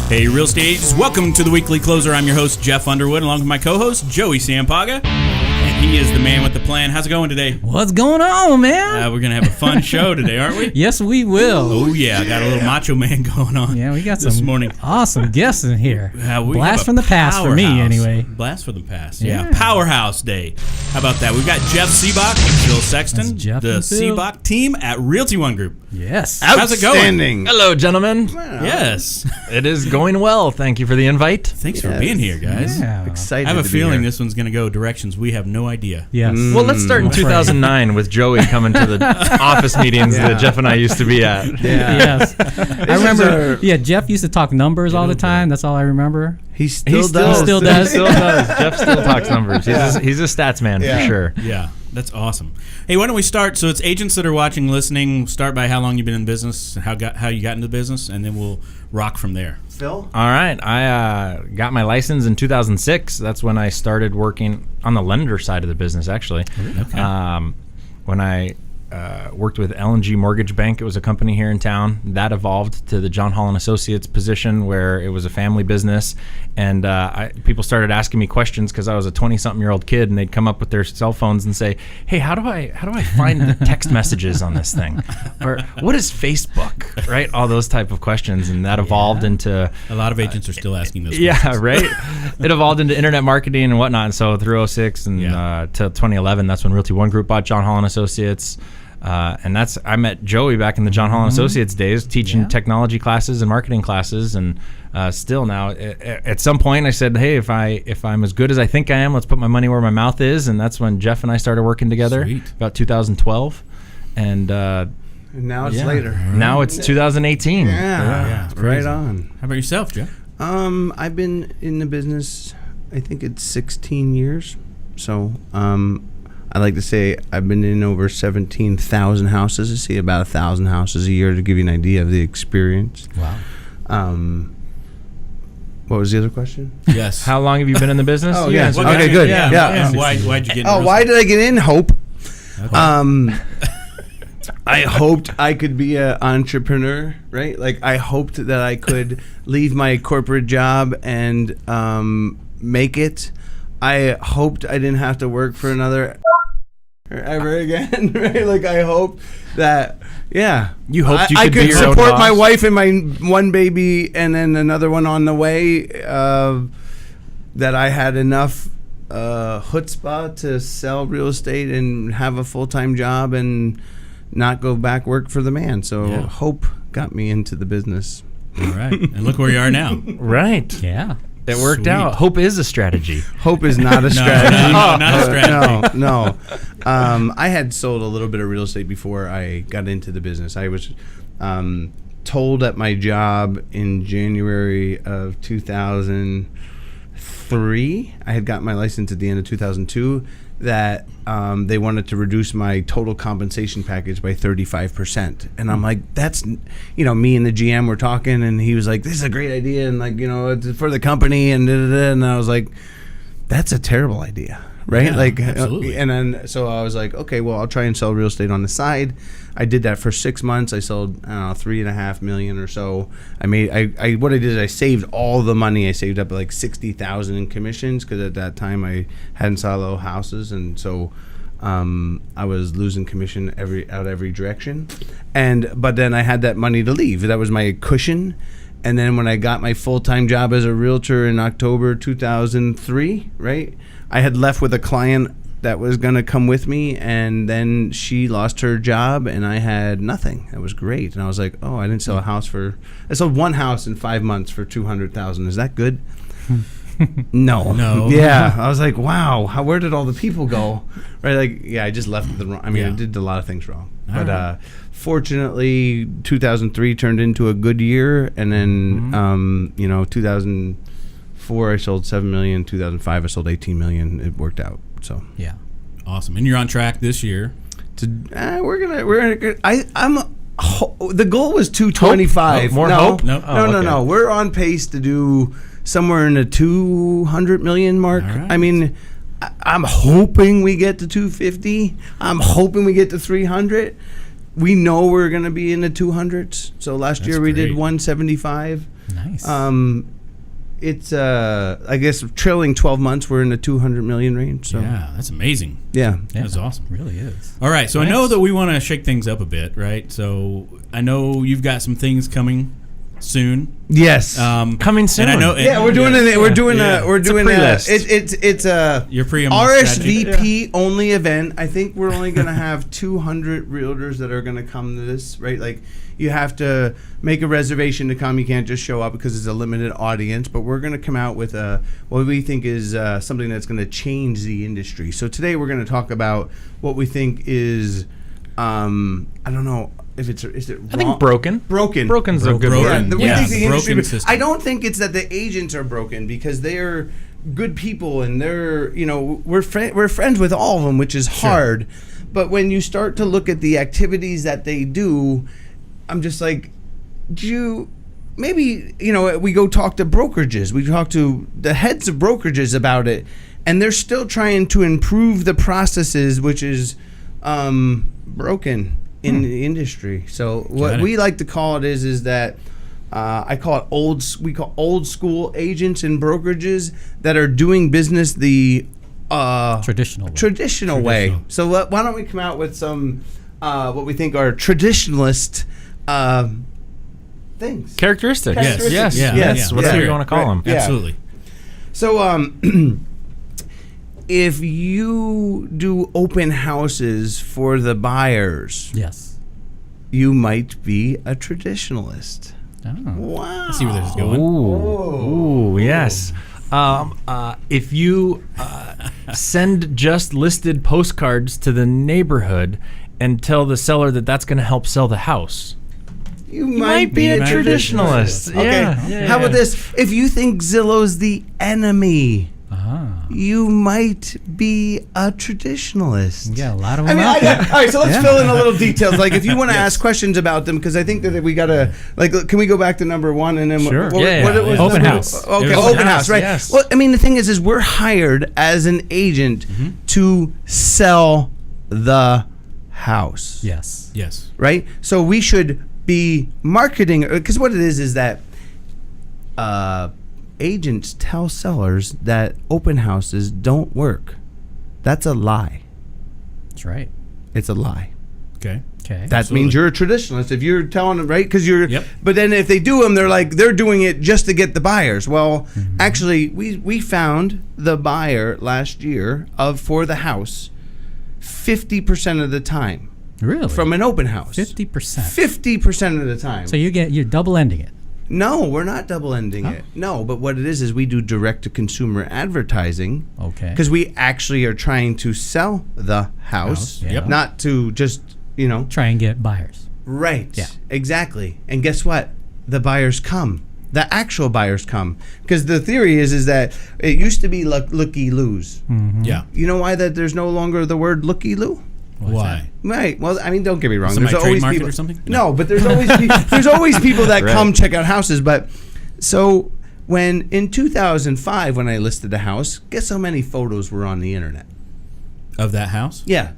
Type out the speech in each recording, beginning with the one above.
Hey, real estate agents, welcome to the Weekly Closer. I'm your host, Jeff Underwood, along with my co-host, Joey Sampaga. And he is the man with the plan. How's it going today? What's going on, man? We're going to have a fun show today, aren't we? Yes, we will. Oh, yeah. Got a little macho man going on. Yeah, we got this some morning. Awesome guests in here. Blast from the past for me, Powerhouse. anyway. Blast from the past, yeah. Powerhouse Day. How about that? We've got Jeff Sibbach and Phil Sexton, the Sibbach Team at Realty One Group. Yes. How's it going? Outstanding. Hello, gentlemen. Wow. Yes. It is going well. Thank you for the invite. Thanks for being here, guys. Yeah. Excited. I have a to be feeling here. this one's going to go directions we have no idea. Yes. Well, let's start in 2009 with Joey coming to the office meetings that Jeff and I used to be at. Yeah. Yes. I remember, Jeff used to talk numbers all the time. That's all I remember. He still He does. still does. Jeff still talks numbers. He's a stats man for sure. Yeah, that's awesome. Hey, why don't we start? So it's agents that are watching, listening. Start by how long you've been in business, how you got into business, and then we'll rock from there. Phil? All right. I got my license in 2006. That's when I started working on the lender side of the business, actually. Okay. When I worked with L&G Mortgage Bank, it was a company here in town. That evolved to the John Hall & Associates position where it was a family business. And people started asking me questions because I was a 20-something-year-old kid, and they'd come up with their cell phones and say, hey, how do I find the text messages on this thing? Or what is Facebook? Right? All those type of questions. And that evolved into... A lot of agents are still asking those Yeah, questions. right? It evolved into internet marketing and whatnot. And so through 06 and to 2011, that's when Realty One Group bought John Hall & Associates. And I met Joey back in the John Hall & Associates days, teaching technology classes and marketing classes, and still now. At some point, I said, "Hey, if I'm as good as I think I am, let's put my money where my mouth is." And that's when Jeff and I started working together, about 2012, and now it's later. Now it's 2018. Yeah, it's right crazy. on. How about yourself, Jeff? I've been in the business, I think it's 16 years. So, I like to say I've been in over 17,000 houses. I see about 1,000 houses a year to give you an idea of the experience. Wow. What was the other question? Yes. How long have you been in the business? Oh, You yeah. answered Okay, that. good. Yeah. Yeah. Why'd you get into real Why estate? did I get in? Hope. Okay. I hoped I could be an entrepreneur, right? Like I hoped that I could leave my corporate job and make it. I hoped I didn't have to work for another ever again, right? Like I hoped that, You hoped you I could be could your own support my boss? wife and my one baby and then another one on the way. That I had enough chutzpah to sell real estate and have a full-time job and not go back work for the man. So hope got me into the business. All right. And look where you are now. Right. Yeah. It worked Sweet. out. Hope is a strategy. Hope is not a strategy. No, not a strategy. No. I had sold a little bit of real estate before I got into the business. I was told at my job in January of 2003, I had gotten my license at the end of 2002, that they wanted to reduce my total compensation package by 35%. And I'm like, that's, me and the GM were talking, and he was like, this is a great idea, and it's for the company, and da-da-da. And I was like, that's a terrible idea, right? Yeah, absolutely. And then, so I was like, okay, well, I'll try and sell real estate on the side. I did that for 6 months. I sold, $3.5 million or so. What I did is I saved all the money. I saved up like $60,000 in commissions because at that time I hadn't sold little houses, and so I was losing commission every direction. But then I had that money to leave. That was my cushion. And then when I got my full-time job as a realtor in October 2003, right, I had left with a client that was going to come with me, and then she lost her job and I had nothing. That was great. And I was like, oh, I didn't sell a house I sold one house in 5 months for $200,000. Is that good? No. Yeah. I was like, wow, where did all the people go? Right. Like, I just left the wrong. I did a lot of things wrong. But fortunately, 2003 turned into a good year. And then, 2004, I sold $7 million. 2005, I sold $18 million. It worked out. So Yeah. Awesome. And you're on track this year. the goal was 225. More hope? No. No. We're on pace to do somewhere in the 200 million mark. All right. I mean, I'm hoping we get to 250. I'm hoping we get to 300. We know we're going to be in the 200s. So last year we did great. 175. Nice. It's I guess trailing 12 months we're in the 200 million range. So Yeah, that's amazing. yeah. That's awesome. It really is. All right, so I know that we want to shake things up a bit, right? So I know you've got some things coming soon. Yes. Coming soon. And I know. Yeah, we're doing it. We're doing Yeah. a. We're doing a. pre-list. It's a. Your RSVP only event. I think we're only gonna have 200 realtors that are gonna come to this. Right, like you have to make a reservation to come. You can't just show up because it's a limited audience. But we're gonna come out with what we think is something that's gonna change the industry. So today we're gonna talk about what we think is. I don't know. If is it wrong? I think broken. Broken's a good Broken. word. We Yeah, think the industry, broken system. I don't think it's that the agents are broken because they're good people and they're we're friends with all of them, which is hard. But when you start to look at the activities that they do, I'm just like, maybe we go talk to brokerages, we talk to the heads of brokerages about it, and they're still trying to improve the processes, which is broken in the industry. So what we like to call it is that I call it we call old school agents and brokerages that are doing business the traditional way. So why don't we come out with some what we think are traditionalist things, Characteristics. Yes. Yes. Whatever you want to call them. Yeah. Absolutely. So if you do open houses for the buyers, Yes. you might be a traditionalist. Oh. Wow. Let's see where this is going. Ooh, yes. If you send just listed postcards to the neighborhood and tell the seller that that's going to help sell the house, You might be a traditionalist. Okay. Yeah. How about this? If you think Zillow's the enemy, you might be a traditionalist. Yeah, a lot of I them mean, out there. all right, so let's fill in a little details. Like, if you want to ask questions about them, because I think that we got to, can we go back to number one and then Sure. what was Open number- house. Okay, It was open house, right? yes. Well, I mean, the thing is we're hired as an agent to sell the house. Yes. Yes. Right? So we should be marketing, because what it is that agents tell sellers that open houses don't work. That's a lie. That's right. It's a lie. Okay. Okay. That means you're a traditionalist if you're telling them, right? Because you're. Yep. But then if they do them, they're doing it just to get the buyers. Well, actually, we found the buyer last year for the house 50% of the time. Really? From an open house. 50%. 50% of the time. So you're double ending it. No, we're not double ending it. No, but what it is we do direct to consumer advertising. Okay. Because we actually are trying to sell the house, yeah. not to just, Try and get buyers. Right. Yeah. Exactly. And guess what? The buyers come. The actual buyers come. Because the theory is that it used to be looky loos. Yeah. You know why that there's no longer the word looky loo? Why? Right. Well, I mean, don't get me wrong. Somebody There's always trademark it people or something? No, but there's always there's always people that come check out houses. But so when in 2005, when I listed a house, guess how many photos were on the internet? Of that house? Yeah.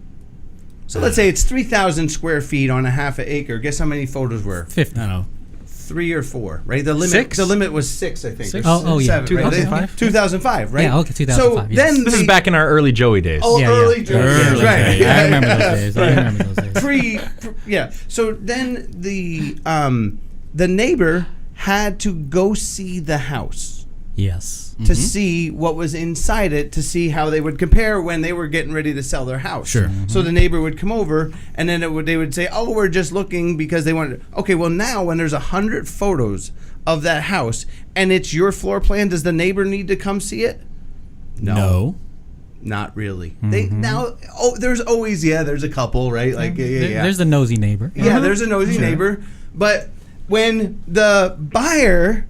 So let's say it's 3,000 square feet on a half an acre. Guess how many photos were? 50. I don't know. 3 or 4, right? The limit. 6? The limit was 6, I think. Six? Or Oh, yeah. 7, right? 2005? 2005, right? Yeah, okay, 2005, So yes. then This is back in our early Joey days. Oh, Yeah, early yeah. Joey, right? days. I remember those days. Yeah. So then the neighbor had to go see the house Yes. to see what was inside it, to see how they would compare when they were getting ready to sell their house. Sure. So the neighbor would come over, and then they would say, "Oh, we're just looking because they wanted." Okay, well now when there's 100 photos of that house and it's your floor plan, does the neighbor need to come see it? No. Not really. They now. Oh, there's always there's a couple, right? Like yeah. There's the nosy neighbor. Yeah, there's a nosy neighbor. But when the buyer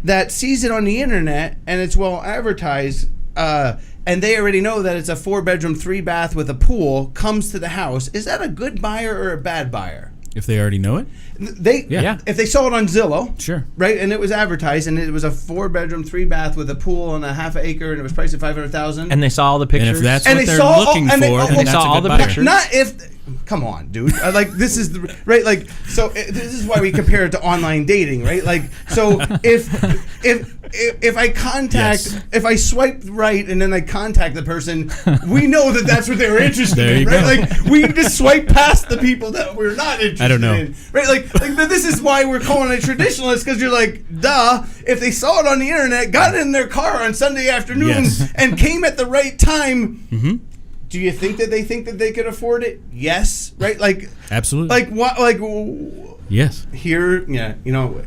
that sees it on the internet and it's well advertised, and they already know that it's a 4-bedroom, 3-bath with a pool, comes to the house, is that a good buyer or a bad buyer? If they already know it? Yeah. If they saw it on Zillow, Sure. right, and it was advertised, and it was a 4-bedroom, 3-bath with a pool on a half an acre, and it was priced at $500,000. And they saw all the pictures. And if that's And what they they're saw- looking and they- for, oh, then they that's saw a all good the buyer. pictures. Not if come on, dude. Like, this is right. Like, so this is why we compare it to online dating, right? Like, so if I contact, if I swipe right and then I contact the person, we know that that's what they're interested There in, you right? go. Like, we just swipe past the people that we're not interested I don't know. in, right? Like this is why we're calling it traditionalist, because you're like, duh, if they saw it on the internet, got in their car on Sunday afternoon Yes. and came at the right time. Mm-hmm. Do you think that they could afford it? Yes, right? Like, Absolutely. like what? Like, yes. here, yeah,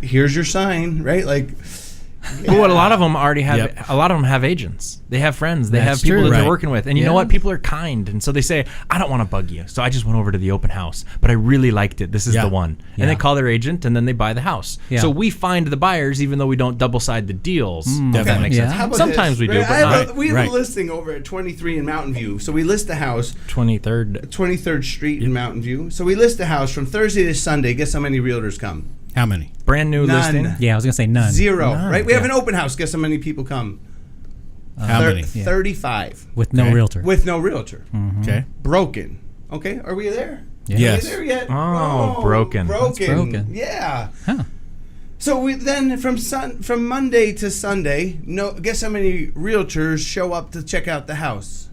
here's your sign, right? Like, But what a lot of them already have, Yep. a lot of them have agents. They have friends. They That's have people true. that Right. they're working with. And you know what? People are kind. And so they say, I don't want to bug you. So I just went over to the open house. But I really liked it. This is Yeah. the one. Yeah. And they call their agent and then they buy the house. Yeah. So we find the buyers even though we don't double side the deals. If that Definitely. makes Yeah. sense. how about Sometimes this, we do, right? but not. We have Right. a listing over at 23 in Mountain View. So we list the house, 23rd. 23rd Street in Mountain View. So we list the house from Thursday to Sunday. Guess how many realtors come? How many? Brand new None. listing. Yeah, I was gonna say none. 0. None. Right? We have Yeah. an open house. Guess how many people come? How many? Yeah. 35 With no Okay. realtor. with no realtor. Okay. Broken. Okay, are we there? Yeah. Yes. Are we there yet? Oh, broken. Broken. That's broken. Yeah. Huh. So we then from Monday to Sunday, guess how many realtors show up to check out the house?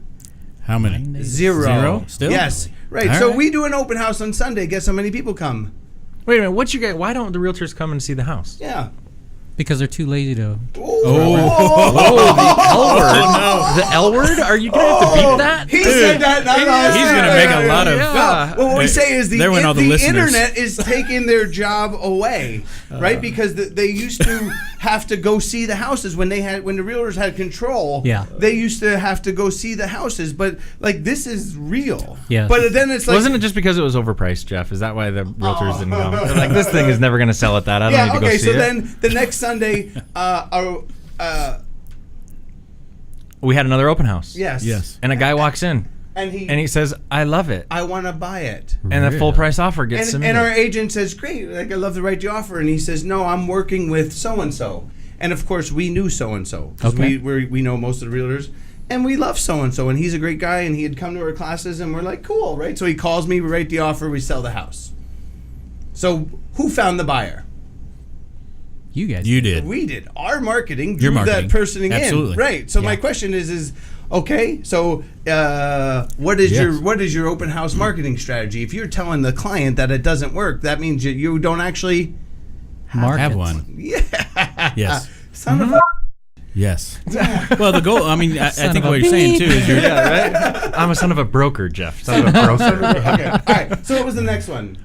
How many? 0. Zero? Still? Yes. Right. All So right. we do an open house on Sunday. Guess how many people come? Wait a minute. What's your guy? Why don't the realtors come and see the house? Yeah. Because they're too lazy to. The L word? Are you going to have to beat that? He said that. Not us. He's gonna make a lot of. Yeah. Well, what we say is There went all the listeners. internet is taking their job away, right? Because they used to have to go see the houses when the realtors had control. Yeah. They used to have to go see the houses, but like this is real. Yeah. But then it's like, Wasn't it just because it was overpriced, Jeff? Is that why the realtors didn't go? They're like, this thing is never going to sell at that. I don't yeah. need to go Okay. see So it. then the next Sunday, We had another open house. yes. Yes. And a guy walks in And and he says, I love it. I want to buy it. And the full price offer gets And submitted. our agent says, great, like, I'd love to write the offer. And he says, no, I'm working with so-and-so. And of course, we knew so-and-so. 'Cause Okay. we know most of the realtors. And we love so-and-so. And he's a great guy. And he had come to our classes. And we're like, cool, right? So he calls me, we write the offer, we sell the house. So who found the buyer? You guys. You did. We did. Our marketing Your drew marketing. that person Absolutely. in. Right. So my Yeah. question is okay, so what is Yes. your open house marketing strategy? If you're telling the client that it doesn't work, that means you don't actually Market. Have one. Yeah. Yes. Son of a Yes. Well, the goal. I mean, I Son think of what a you're saying too is you're. yeah, right? I'm a son of a broker, Jeff. Son of a broker. Okay. All right. So what was the next one?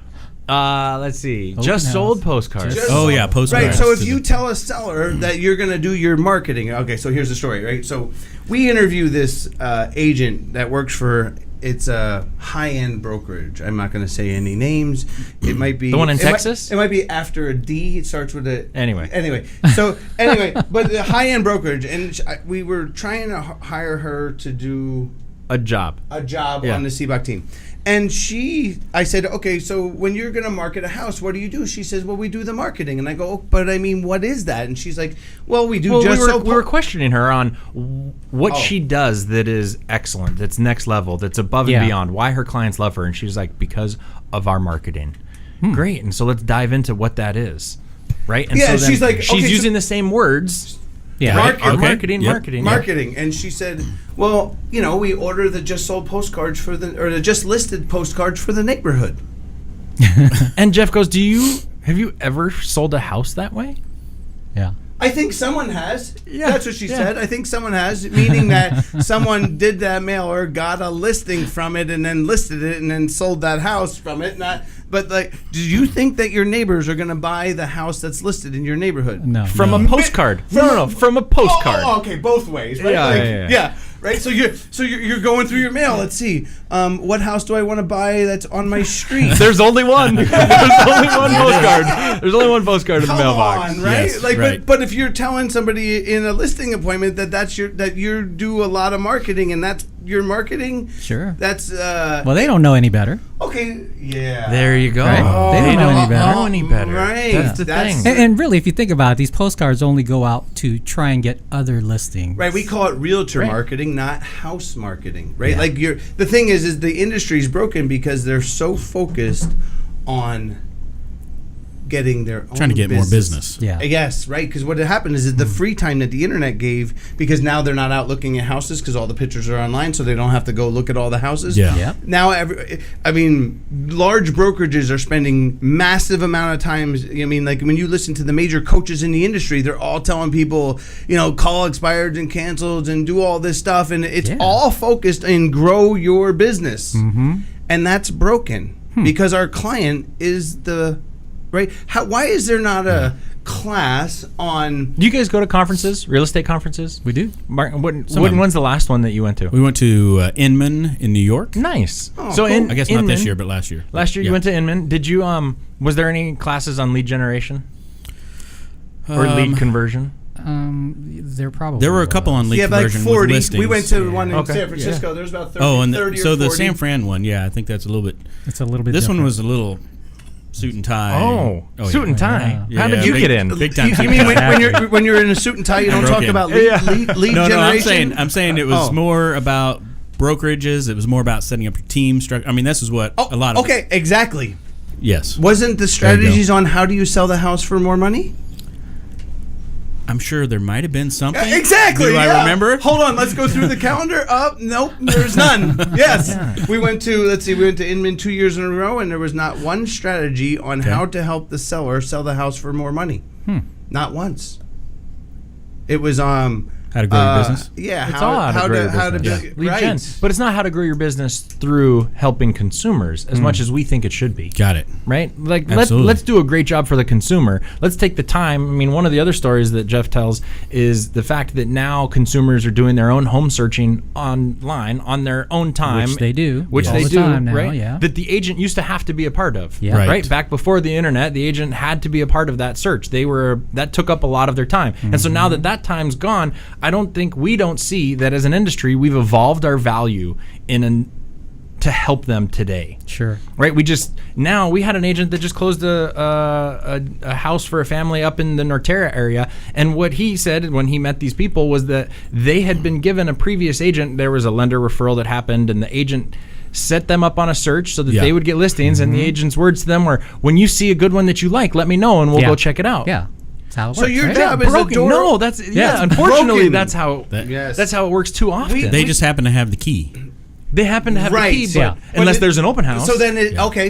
Let's see. Open Just house. sold postcards. Just- Oh yeah, postcards. Right. So if to you the- tell a seller that you're going to do your marketing, okay. So here's the story, right? So we interview this agent that works for. It's a high-end brokerage. I'm not going to say any names. It might be The one in it might- Texas? it might be after a D. It starts with a. Anyway. So but the high-end brokerage, and we were trying to hire her to do A job. a job Yeah. on the Sibbach team. And I said, okay, so when you're going to market a house, what do you do? She says, well, we do the marketing. And I go, oh, but I mean, what is that? And she's like, well, we do Well, just so we were questioning her on what Oh. she does that is excellent, that's next level, that's above and Yeah. beyond, why her clients love her. And she's like, because of our marketing. Great. And so let's dive into what that is. Right? And Yeah, so then she's like, she's okay, so- using the same words. Yeah. Right. Our Okay. marketing, Yep. marketing. marketing. And she said, well, we order the just sold postcards or the just listed postcards for the neighborhood. And Jeff goes, have you ever sold a house that way? Yeah. I think someone has. Yeah, That's what she yeah. said. I think someone has, meaning that someone did that mailer, got a listing from it, and then listed it, and then sold that house from it. But like, do you think that your neighbors are going to buy the house that's listed in your neighborhood? No. From a postcard. No, from a postcard. Oh, okay, both ways, right? Yeah, Like, yeah. right. So you're going through your mail. Let's see, what house do I want to buy that's on my street? There's only one. There's only one postcard. There's only one postcard in the Come mailbox. on, right? Yes, like, right. But if you're telling somebody in a listing appointment that you do a lot of marketing and that's your marketing, Sure. that's Well, they don't know any better. okay. Okay, yeah. There you go. Right? Oh, They don't know any better. Right. That's the thing. And really, if you think about it, these postcards only go out to try and get other listings. Right, we call it realtor marketing, not house marketing, right? Like the thing is the industry's broken because they're so focused on getting their own Trying to get more business. Yeah. Yes, right. Because what had happened is the free time that the internet gave, because now they're not out looking at houses because all the pictures are online, so they don't have to go look at all the houses. Yeah. Yep. Now, large brokerages are spending massive amount of times. I mean, like when you listen to the major coaches in the industry, they're all telling people, call expired and canceled and do all this stuff, and it's all focused in grow your business, and that's broken because our client is the right. Why is there not a class on? Do you guys go to conferences, real estate conferences? We do. Martin, when's the last one that you went to? We went to Inman in New York. Nice. Oh, So cool. I guess not this year, but last year. Last year you went to Inman. Did you? Was there any classes on lead generation or lead conversion? There were a couple on lead Like conversion 40. with listings. We went to one in Okay. San Francisco. There was about 30, Oh, and 30 so or the 40. San Fran one, I think that's a little bit. It's a little bit. This one different. was a little suit and tie. Suit and tie. Yeah. How did you get in? Big time. You suit mean and tie. when you're in a suit and tie, you don't broke talk in. about lead No, generation? I'm saying it was more about brokerages. It was more about setting up your team structure. I mean, this is what a lot of. Okay, exactly. Yes. Wasn't the strategies on how do you sell the house for more money? I'm sure there might have been something. Exactly. Do I remember? Hold on, let's go through the calendar. Nope, there's none. Yes. We went to Inman 2 years in a row, and there was not one strategy on how to help the seller sell the house for more money. Not once. It was How to grow your business? Yeah, It's all how to grow your business. build, Lead right. gen. But it's not how to grow your business through helping consumers as much as we think it should be. Got it. Right? Like Absolutely. let's do a great job for the consumer. Let's take the time. I mean, one of the other stories that Jeff tells is the fact that now consumers are doing their own home searching online on their own time. Which they do. Which All they the do, time now, right? yeah. That the agent used to have to be a part of. Yeah. Right. Right? Back before the internet, the agent had to be a part of that search. That took up a lot of their time. And so now that time's gone, I don't see that as an industry we've evolved our value to help them today. Sure. Right? We had an agent that just closed a house for a family up in the Norterra area, and what he said when he met these people was that they had been given a previous agent. There was a lender referral that happened, and the agent set them up on a search so that they would get listings, and the agent's words to them were, when you see a good one that you like, let me know and we'll go check it out. Yeah. That's how it So works, your right? job is a Broken. door. No, that's unfortunately broken. that's how Yes. that's how it works too often. They just happen to have the key. They happen to have Right. the key, Yeah. unless But there's an open house. So then,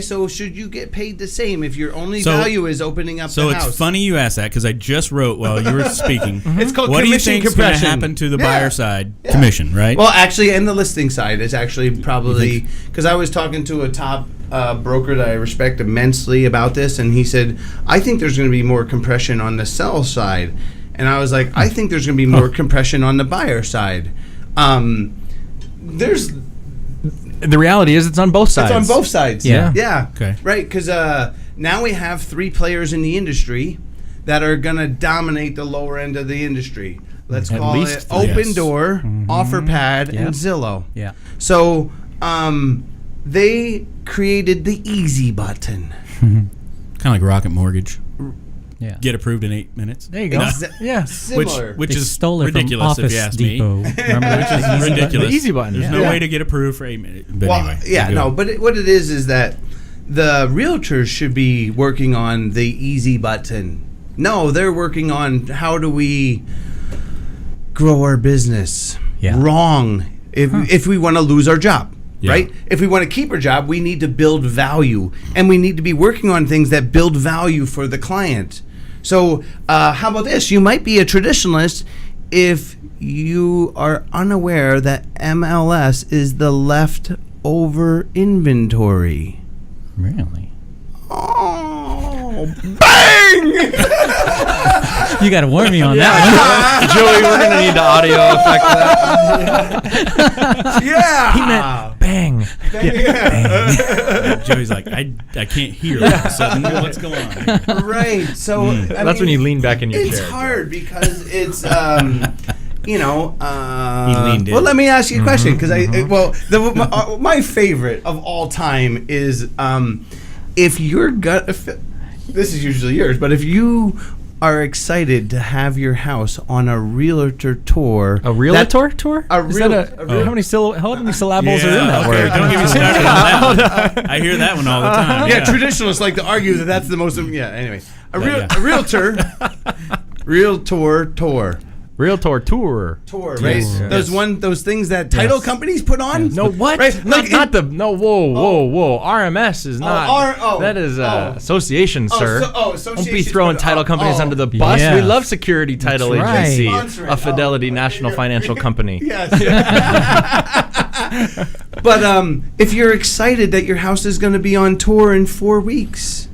so should you get paid the same if your only So- value is opening up So the it's house? funny you asked that because I just wrote while you were speaking. It's called What do you commission think is going to compression. happen to the Yeah. buyer side? Commission, right? Well, actually, and the listing side is actually probably because I was talking to a top broker that I respect immensely about this, and he said, "I think there's going to be more compression on the sell side," and I was like, "I think there's going to be more compression on the buyer side." There's the reality is it's on both sides. It's on both sides. Yeah. Yeah. Okay. Right, because now we have 3 players in the industry that are going to dominate the lower end of the industry. Let's At call least it three. Open Yes. Door, OfferPad, Yep. and Zillow. Yeah. So they created the easy button. Kind of like Rocket Mortgage. Yeah. Get approved in 8 minutes. There you go. Exa- Yeah. Similar. Which They is stole it ridiculous from if you Office ask Depot. me. Remember that? Which is The easy button? ridiculous. The easy button. There's Yeah. no Yeah. way to get approved for 8 minutes. But Well, anyway. yeah, go. no, but what it is that the realtors should be working on the easy button. No, they're working on how do we grow our business. Yeah. Wrong. If we want to lose our job. Yeah. Right? If we want to keep our job, we need to build value. And we need to be working on things that build value for the client. So how about this? You might be a traditionalist if you are unaware that MLS is the leftover inventory. Really? Oh, bang! You got to warn me on that Joey, we're gonna need the audio effect for that. Yeah. He meant bang. Joey's like, I can't hear all of a sudden. What's going on? Right. So I That's when mean, you lean back in your it's chair. hard because it's you know, He leaned in. well, let me ask you a question because my favorite of all time is if you're this is usually yours, but if you are excited to have your house on a realtor tour. A realtor tour? How many syllables are in that word? Don't get me started on that one. I hear that one all the time. Yeah, traditionalists like to argue that that's the most. Yeah, anyway. A realtor. Realtor tour. Realtor tour. Right? Yes. Those things that title companies put on? No, what? Right? Whoa. RMS is not. That is association, sir. Association. Don't be throwing title companies under the bus. Yeah. We love Security Title That's Agency, right. a Fidelity National Financial Company. Yes. But if you're excited that your house is going to be on tour in 4 weeks,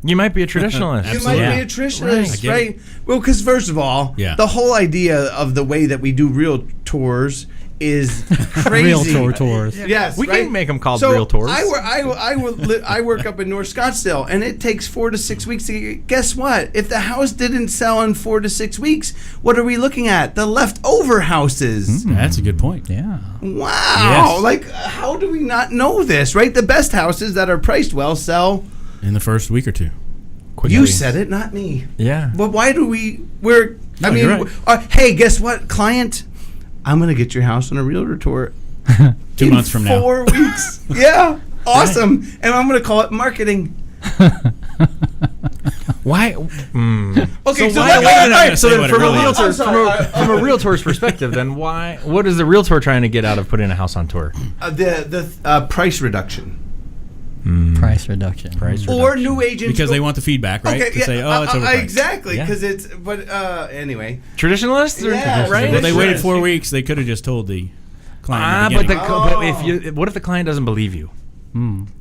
You might be a traditionalist. you might be a traditionalist, right? Well, because first of all, Yeah. the whole idea of the way that we do real tours is crazy. Realtor tours. Yes, We right? can make them called So real tours. I work up in North Scottsdale, and it takes 4 to 6 weeks to get. Guess what? If the house didn't sell in 4 to 6 weeks, what are we looking at? The leftover houses. That's a good point. Yeah. Wow! Yes. Like, how do we not know this? Right? The best houses that are priced well sell. In the first week or two. Quickly. You said it, not me. Yeah. But why do we? No, you're right. Hey, guess what, client? I'm gonna get your house on a realtor tour. 2 months from now. 4 weeks. Yeah, awesome. And I'm gonna call it marketing. Why? Okay, So why- I'm not gonna So say then, what it from really is. from a realtor's perspective, then why? What is the realtor trying to get out of putting a house on tour? The price reduction. Price reduction. Or new agents Because they want the feedback, right? To say, oh, it's overpriced. exactly. Yeah. Because it's. But anyway. Traditionalists, Yeah, right? Well, they waited Yes. 4 weeks. They could have just told the client. But the what if the client doesn't believe you?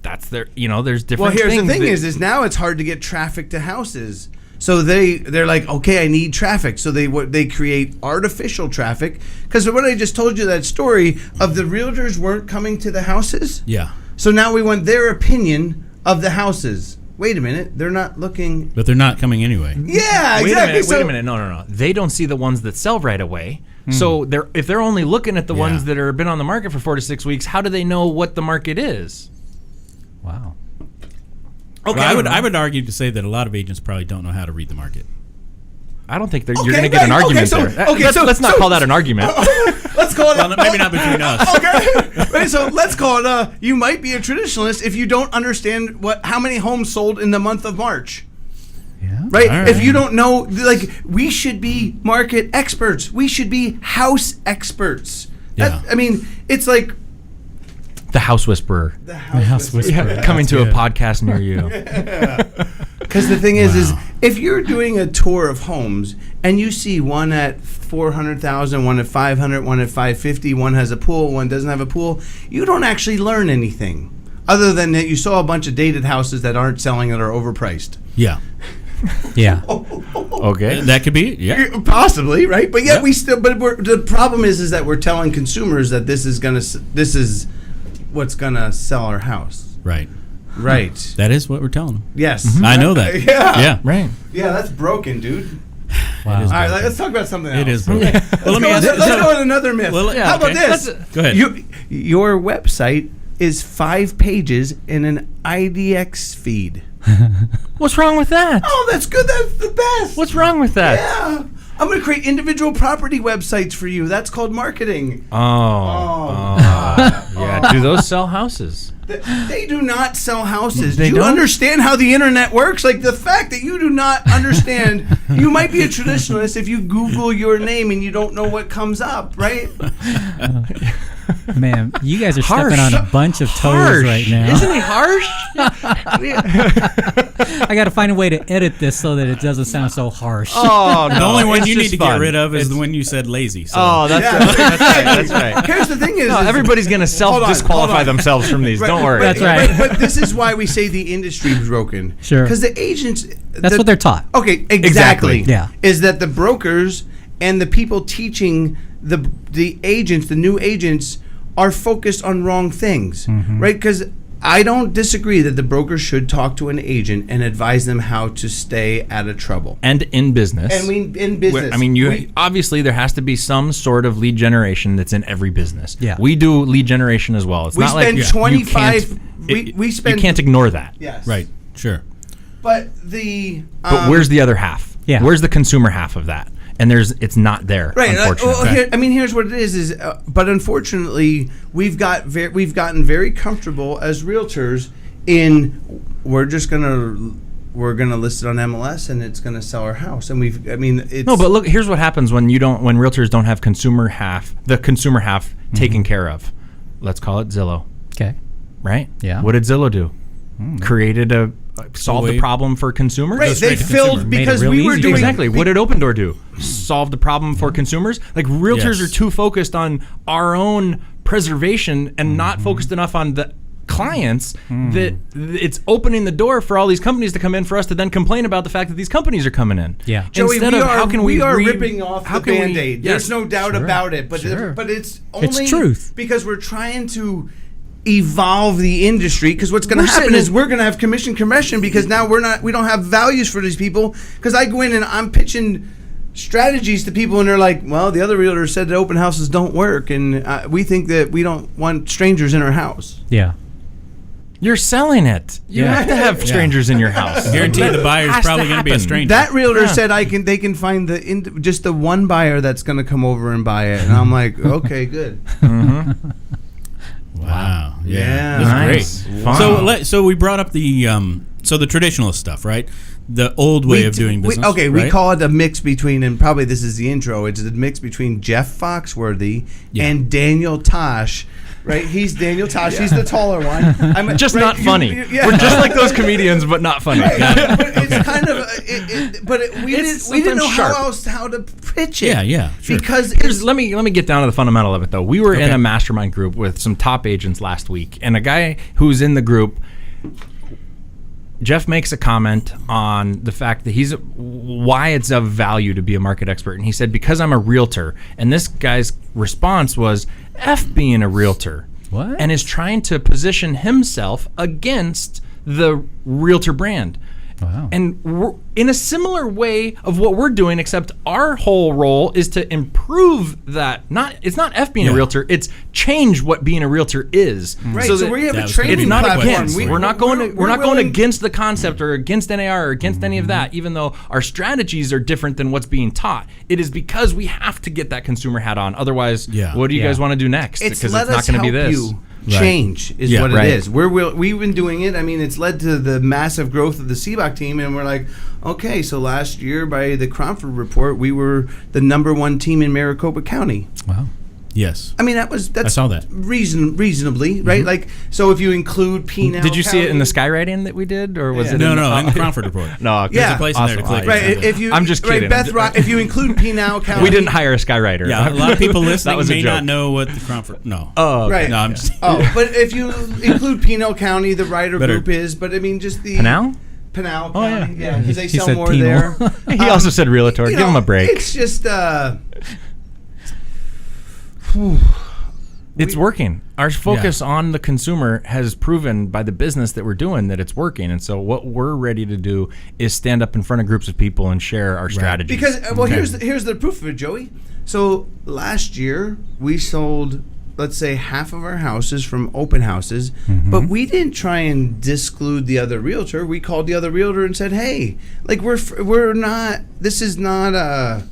That's their. There's different. Well, here's the things thing: that- is now it's hard to get traffic to houses. So they're like, okay, I need traffic. So they create artificial traffic. Because what I just told you, that story of the realtors weren't coming to the houses. Yeah. So now we want their opinion of the houses. Wait a minute, they're not looking. But they're not coming anyway. Yeah, Wait exactly. a minute. No. They don't see the ones that sell right away. So if they're only looking at the ones that are been on the market for 4 to 6 weeks, how do they know what the market is? Wow. Okay, Well, I would argue to say that a lot of agents probably don't know how to read the market. I don't think you're Okay, going to get an right, argument okay, so- there. Let's not call that an argument. Let's call it. Well, maybe not between us. Okay. Right, so let's call it. You might be a traditionalist if you don't understand how many homes sold in the month of March. Yeah. Right? All right. If you don't know, like, we should be market experts. We should be house experts. Yeah. I mean, it's like The House Whisperer. the House Whisperer. Coming to good. a podcast near you. Because the thing is Wow. if you're doing a tour of homes and you see one at 400,000, one at 500, one at 550, one has a pool, one doesn't have a pool, you don't actually learn anything other than that you saw a bunch of dated houses that aren't selling that are overpriced. Yeah. Yeah. Okay. That could be it. Yeah. Possibly, right? But yet Yeah. we still. But the problem is that we're telling consumers that this is what's gonna sell our house. Right. Right. That is what we're telling them. Yes. I know that. Yeah. Yeah. Right. Yeah, that's broken, dude. Wow. All right, let's talk about something else. It is broken. Well, let me ask Let's go with another myth. Well, yeah, How about okay. this? Go ahead. Your website is 5 pages in an IDX feed. What's wrong with that? Oh, that's good. That's the best. What's wrong with that? Yeah. I'm going to create individual property websites for you. That's called marketing. Yeah. Do those sell houses? They do not sell houses. They Do you don't? understand how the internet works? Like the fact that you do not understand, you might be a traditionalist if you Google your name and you don't know what comes up, right? Man, you guys are Harsh. stepping on a bunch of toes Harsh. right now. Isn't he harsh? I got to find a way to edit this so that it doesn't sound so harsh. Oh, no. The only one it's you need just to fun. get rid of is It's- the one you said lazy. So. Oh, that's Yeah. right. That's right. That's right. Here's the thing is Everybody's going to hold self-disqualify on. themselves from these. Right, Don't worry. That's right. But this is why we say the industry is broken. Sure. Because the agents. That's what they're taught. Okay, exactly. Yeah. Is that the brokers and the people teaching the agents, the new agents, are focused on wrong things, right? Because I don't disagree that the broker should talk to an agent and advise them how to stay out of trouble. And in business. And in business. I mean, obviously there has to be some sort of lead generation that's in every business. Yeah. We do lead generation as well. It's We not spend like 25 we spend, you can't ignore that. Yes. Right. Sure. But But where's the other half? Yeah. Where's the consumer half of that? And it's not there. right. Unfortunately. Here's what it is but unfortunately we've gotten very comfortable as realtors in we're gonna list it on MLS and it's gonna sell our house, and it's No, but look, here's what happens when realtors don't have the consumer half taken care of. Let's call it Zillow. Okay. Right? Yeah. What did Zillow do? Created solved the problem for consumers. right. They filled because real we were easy. doing Exactly. What did Open Door do? Solve the problem for consumers? Like, realtors Yes. are too focused on our own preservation and not focused enough on the clients that it's opening the door for all these companies to come in for us to then complain about the fact that these companies are coming in. Yeah. Joey, Instead of how can we ripping off the Band-Aid. There's no doubt about it. But Sure. but it's only It's truth. because we're trying to evolve the industry, because what's going to happen is we're going to have commission because now we don't have values for these people, because I go in and I'm pitching strategies to people and they're like, well, the other realtor said that open houses don't work and we think that we don't want strangers in our house. Yeah. You're selling it. You Yeah. have to have strangers in your house. Guarantee the buyer's Has to probably going to be a happen. stranger. That realtor said they can find just the one buyer that's going to come over and buy it, and I'm like, okay, good. Wow. Yeah. That's Nice. great. Fun. So we brought up the the traditional stuff, right? The old way of doing business. We right? call it a mix between, and probably this is the intro, it's a mix between Jeff Foxworthy and Daniel Tosh. Right, he's Daniel Tosh. He's the taller one. I'm Just not funny. We're just like those comedians, but not funny. But it's kind of, we didn't know sometimes how to pitch it. Yeah, sure. Because Let me get down to the fundamental of it, though. We were in a mastermind group with some top agents last week, and a guy who's in the group, Jeff, makes a comment on the fact that why it's of value to be a market expert. And he said, because I'm a realtor. And this guy's response was, F being a realtor. What? And is trying to position himself against the realtor brand. Wow. And we're in a similar way of what we're doing, except our whole role is to improve that. It's not F being a realtor; it's change what being a realtor is. right, So so that we have a It's training it's not platform. against. We're not going willing- against the concept or against NAR or against any of that. Even though our strategies are different than what's being taught, it is because we have to get that consumer hat on. Otherwise, what do you guys want to do next? It's Because let it's not us going to be help this. you change is what right. it is. We've been doing it. I mean, it's led to the massive growth of the Sibbach team, and we're like, okay, so last year by the Cromford report, we were the #1 team in Maricopa County. Wow. Yes. I mean, that's I saw that. reasonably, right? Like, so if you include Pinal Did you see it in the County- skywriting that we did, or was it? No, in the Cromford report. No, There's Yeah. a place in there to click. Right, if you, I'm just kidding. If you include Pinal County, We didn't hire a skywriter. Yeah, a lot of people That listening was a may joke. not know what the Cromford. No. Oh, okay. Right. No, I'm just. But if you include Pinal County, the writer Better. group is. But I mean, just the Pinal? Pinal Oh, County, yeah. because they He sell said more Pinal. there. He also said realtor. You Give know, him a break. It's just. It's working. Our focus on the consumer has proven by the business that we're doing that it's working. And so what we're ready to do is stand up in front of groups of people and share our strategies. Because here's the proof of it, Joey. So last year we sold, let's say, half of our houses from open houses, but we didn't try and disclude the other realtor. We called the other realtor and said, "Hey, like we're not. This is not a."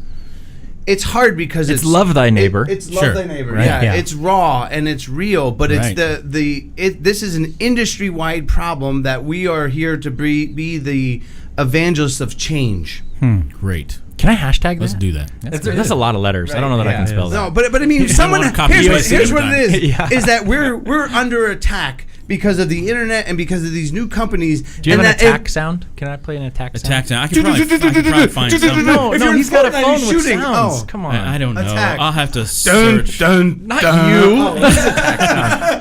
It's hard because It's love thy neighbor. It's love Sure. thy neighbor. Right. Yeah, Yeah. it's raw and it's real, but Right. it's this is an industry-wide problem that we are here to be the evangelists of change. Great. Can I hashtag Let's that? do that. That's a lot of letters. I don't know that I can spell that. No, but I mean, someone wanna copy here's and what, paste it here's every what it is: time. is that we're under attack because of the internet and because of these new companies. Do you have and an that attack sound? Can I play an attack sound? Attack sound. I could probably find something. No, If no, you're in he's got a Fortnite, phone he's with shooting. sounds. Oh. Come on. I don't know. Attack. I'll have to search. Not you.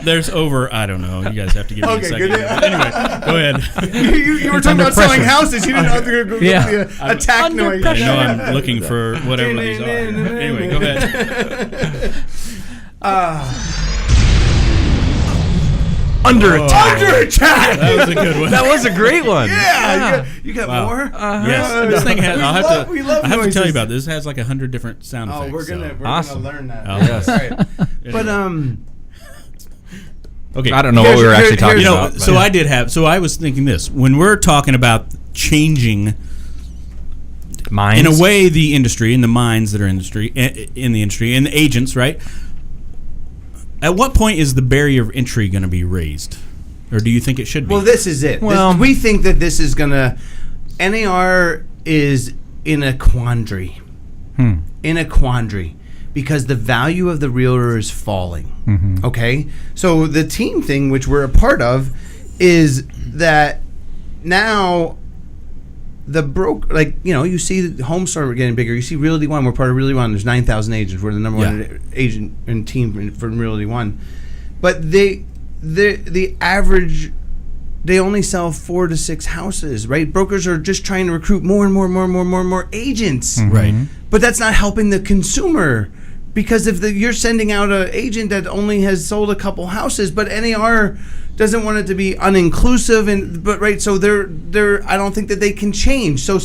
There's over. I don't know. You guys have to give me a Okay, second. good. Anyway, go ahead. you were talking under about selling pressure. houses. You didn't have to go Yeah. the attack under noise. pressure. I know I'm looking for whatever these are. Anyway, go ahead. Under attack. Under attack. That was a good one. That was a great one. Yeah. You got Wow. more? Yes, this thing has. I have we love to tell noises. you about this. It has like 100 different sound effects. Oh, we're gonna Awesome. learn that. Oh, yes. yes. Right. But Okay. I don't know what we were actually talking You know, about. so I did have. So I was thinking this when we're talking about changing. Minds. In a way, the industry and the minds that are in the industry and the agents, right? At what point is the barrier of entry going to be raised, or do you think it should be? Well, this is it. Well- we think that this is gonna. NAR is in a quandary. In a quandary. Because the value of the realtor is falling. Okay? So the team thing, which we're a part of, is that now the you see the homes start getting bigger. You see Realty One, we're part of Realty One. There's 9,000 agents. We're the number one agent and team from Realty One. But the average, they only sell 4 to 6 houses, right? Brokers are just trying to recruit more and more agents. right. But that's not helping the consumer, because if you're sending out an agent that only has sold a couple houses, but NAR doesn't want it to be uninclusive, so they're I don't think that they can change. So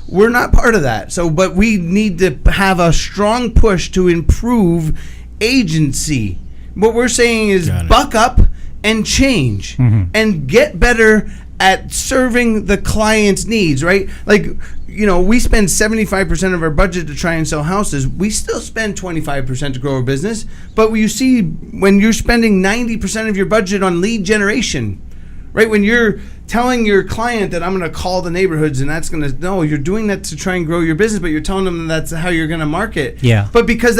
we're not part of that. So, but we need to have a strong push to improve agency. What we're saying is buck up and change and get better at serving the client's needs, right? Like, we spend 75% of our budget to try and sell houses. We still spend 25% to grow our business. But you see, when you're spending 90% of your budget on lead generation, right? When you're telling your client that I'm going to call the neighborhoods and that's going to, no, you're doing that to try and grow your business, but you're telling them that's how you're going to market. Yeah. But because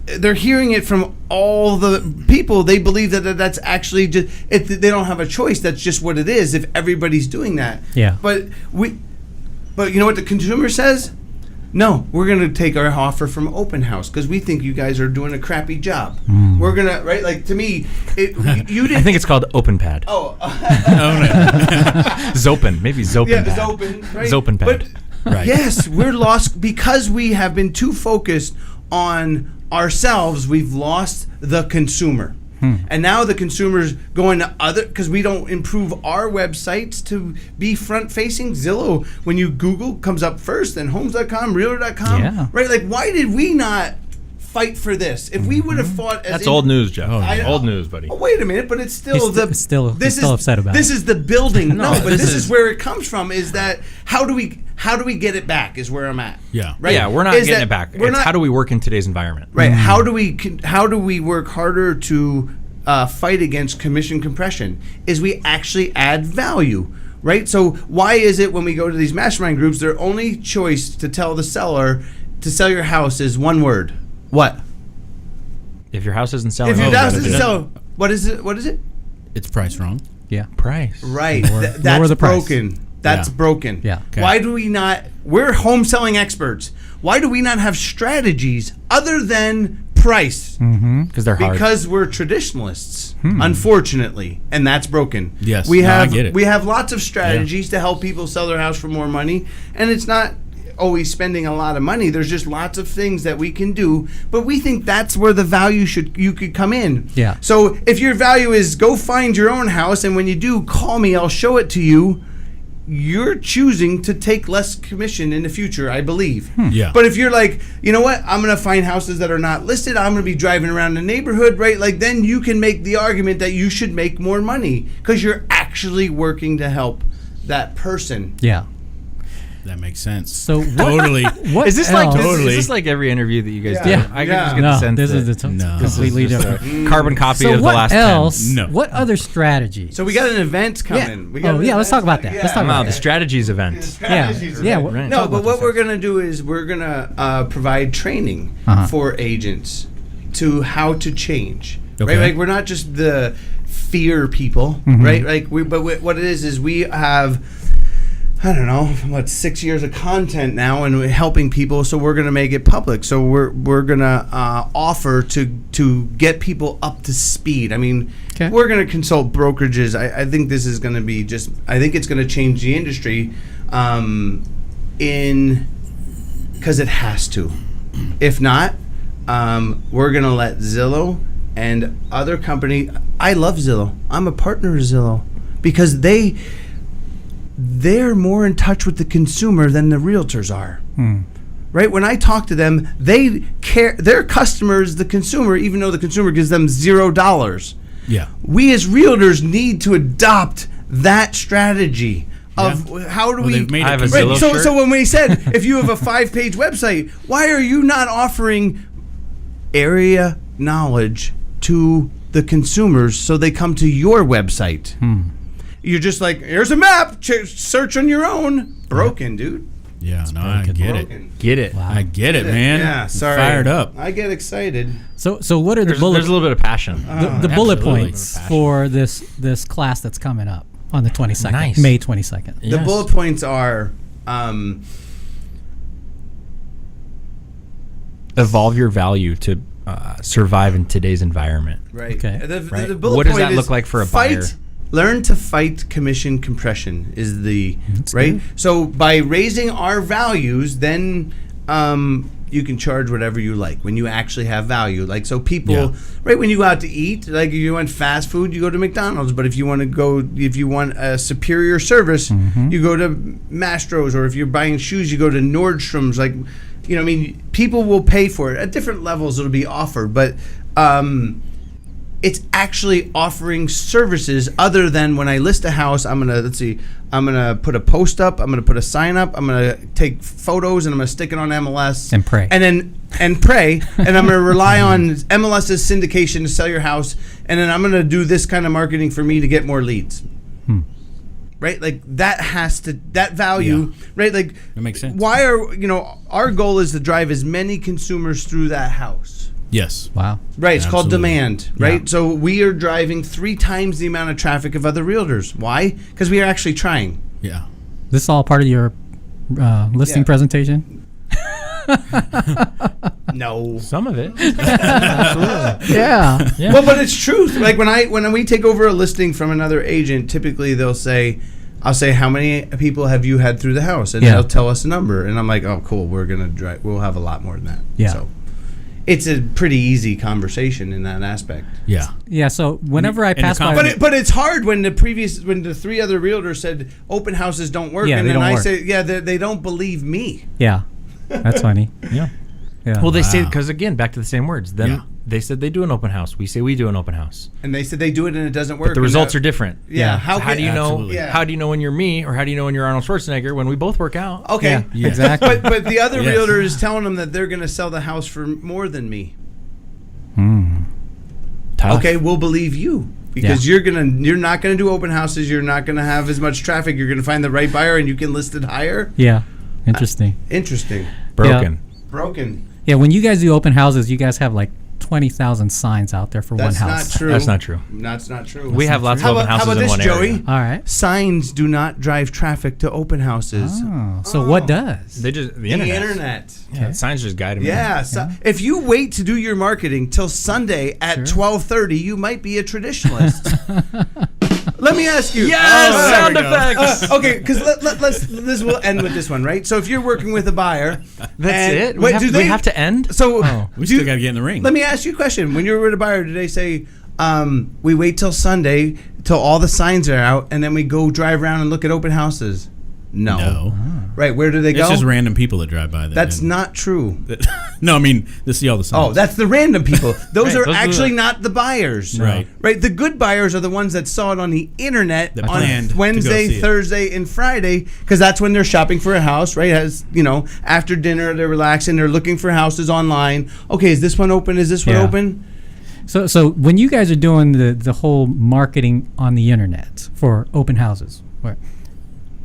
they're hearing it from all the people, they believe that that's actually just, they don't have a choice. That's just what it is if everybody's doing that. Yeah. But you know what the consumer says? No, we're going to take our offer from open house because we think you guys are doing a crappy job. We're going to, right? Like, to me, you didn't. I think it's called Open Pad. Oh, Zopen. Maybe Zopen yeah, Pad. Zopen, right? Zopen Pad. But Right. yes, we're lost because we have been too focused on ourselves. We've lost the consumer. And now the consumer's going to because we don't improve our websites to be front facing. Zillow, when you Google, comes up first, then homes.com, realtor.com. Yeah. Right? Like, why did we not fight for this? If we would have fought as That's old news, Jeff. I know. Old news, buddy. Oh, wait a minute, but it's still He's still upset about this it. is the building. No, but this this is is where it comes from. Is that how do we get it back? Is where I'm at. Yeah. Right. Yeah, we're not Is getting that it back. we're It's not- how do we work in today's environment? Right. How do we work harder to fight against commission compression? Is we actually add value, right? So why is it when we go to these mastermind groups, their only choice to tell the seller to sell your house is one word? What? If your house isn't selling, If your you house gotta isn't do it. sell, what is it? What is it? It's priced wrong. Yeah. Price. Right. Lower That's the price. broken. That's Yeah. broken. Yeah. Okay. Why do we not? We're home selling experts. Why do we not have strategies other than price? Because they're hard. Because we're traditionalists, unfortunately, and that's broken. Yes. we No, I have get it. we have lots of strategies to help people sell their house for more money, and it's not always spending a lot of money. There's just lots of things that we can do, but we think that's where the value you could come in. Yeah. So if your value is go find your own house, and when you do, call me, I'll show it to you. You're choosing to take less commission in the future, I believe. Yeah. But if you're like, you know what, I'm going to find houses that are not listed, I'm going to be driving around the neighborhood, right? Like, then you can make the argument that you should make more money because you're actually working to help that person. Yeah. That makes sense. So what, Totally. what Is this like else? Totally. is this like every interview that you guys do? Yeah. I can Yeah. just get the No, sense this that is a No. completely this is just different. a carbon copy So of the what last else? 10. No. What other strategies? So we got an event coming. Yeah. We got Oh, an yeah, let's event talk about that. coming. Let's talk Wow, about the that. strategies event. Yeah. Strategies Yeah. event. Right. No, Talk but about what this. we're going to do is we're going to provide training Uh-huh. for agents to how to change. Okay. Right? Like, we're not just the fear people, right? Like, what it is we have, I don't know, 6 years of content now, and we're helping people. So we're going to make it public. So we're going to offer to get people up to speed. I mean, Okay. we're going to consult brokerages. I think this is going to be I think it's going to change the industry, because it has to. If not, we're going to let Zillow and other company, I love Zillow. I'm a partner of Zillow because they're more in touch with the consumer than the realtors are. Right? When I talk to them, they care. Their customer is the consumer, even though the consumer gives them $0. Yeah. We as realtors need to adopt that strategy of how do we. Made I have a Right, Zillow shirt. so when we said if you have a 5-page website, why are you not offering area knowledge to the consumers so they come to your website? You're just like, here's a map, search on your own. Broken, dude. Yeah, no, I get it. Get it. Wow. I get it, man. Yeah, sorry. Fired up. I get excited. So what are the There's a bullet little bit of passion. the bullet Absolutely. points for this class that's coming up on the 22nd, Nice. May 22nd? The bullet points are Evolve your value to survive in today's environment. right. Okay. Right. The bullet What does point that is look like for a fight, buyer? Learn to fight commission compression is the That's right. good. So by raising our values, then you can charge whatever you like when you actually have value. Like so, people right when you go out to eat, like if you want fast food, you go to McDonald's. But if you want a superior service, you go to Mastro's. Or if you're buying shoes, you go to Nordstrom's. Like, you know, I mean, people will pay for it at different levels. It'll be offered, but it's actually offering services other than when I list a house. I'm gonna put a post up. I'm gonna put a sign up. I'm gonna take photos and I'm gonna stick it on MLS And pray. and pray. And I'm gonna rely on MLS's syndication to sell your house. And then I'm gonna do this kind of marketing for me to get more leads. Right, like that value, right? Like That makes sense. Why our goal is to drive as many consumers through that house. Yes. Wow. Right, it's called Absolutely. demand, right? Yeah. So we are driving 3 times the amount of traffic of other realtors. Why? Because we are actually trying. Yeah. This is all part of your listing Yeah. presentation? No. Some of it. Yeah. Well, but it's truth. Like when we take over a listing from another agent, typically I'll say, how many people have you had through the house? And they'll tell us a number. And I'm like, oh, cool. We'll have a lot more than that. Yeah. So it's a pretty easy conversation in that aspect. Yeah. Yeah, so whenever I And pass the by... But it's hard when the 3 other realtors said open houses don't work, Yeah, and they then don't I work. say, they don't believe me. Yeah. That's funny. Yeah. Yeah. Well, they say, Wow. because again, back to the same words. Then Yeah. they said they do an open house. We say we do an open house. And they said they do it and it doesn't work. But the results are different. Yeah. Yeah. How do you know? Absolutely. Yeah. How do you know when you're me, or how do you know when you're Arnold Schwarzenegger when we both work out? Okay. Yeah, exactly. But the other Yes. realtor is telling them that they're going to sell the house for more than me. Tough. Okay, we'll believe you because you're not gonna do open houses. You're not gonna have as much traffic. You're gonna find the right buyer and you can list it higher. Yeah. Interesting. Interesting. Broken. Broken. Yeah, when you guys do open houses, you guys have like 20,000 signs out there for That's one house. not true. That's not true. That's not true. We have lots of How open about houses in this, one Joey? area. All right. Signs do not drive traffic to open houses. Oh, so what does? They just the The internet. internet. Yeah, signs just guide them. Yeah. So if you wait to do your marketing till Sunday at 12:30, you might be a traditionalist. Let me ask you. Yes, Oh, sound there we go. effects. Okay, because this will end with this one, right? So if you're working with a buyer, That's it. Wait, We have to end. So We still got to get in the ring. let me ask you a question. When you're with a buyer, do they say, we wait till Sunday till all the signs are out, and then we go drive around and look at open houses? No. Right, where do they go? It's just random people that drive by. That's not true. No, I mean, to see all the signs. Oh, that's the random people. Those Right, are those are actually the- not the buyers. Right. Right. The good buyers are the ones that saw it on the internet That on planned to go Wednesday, see it. Thursday, and Friday, because that's when they're shopping for a house, right? As after dinner, they're relaxing, they're looking for houses online. Okay, is this one open? Is this one Yeah. open? So when you guys are doing the whole marketing on the internet for open houses, what?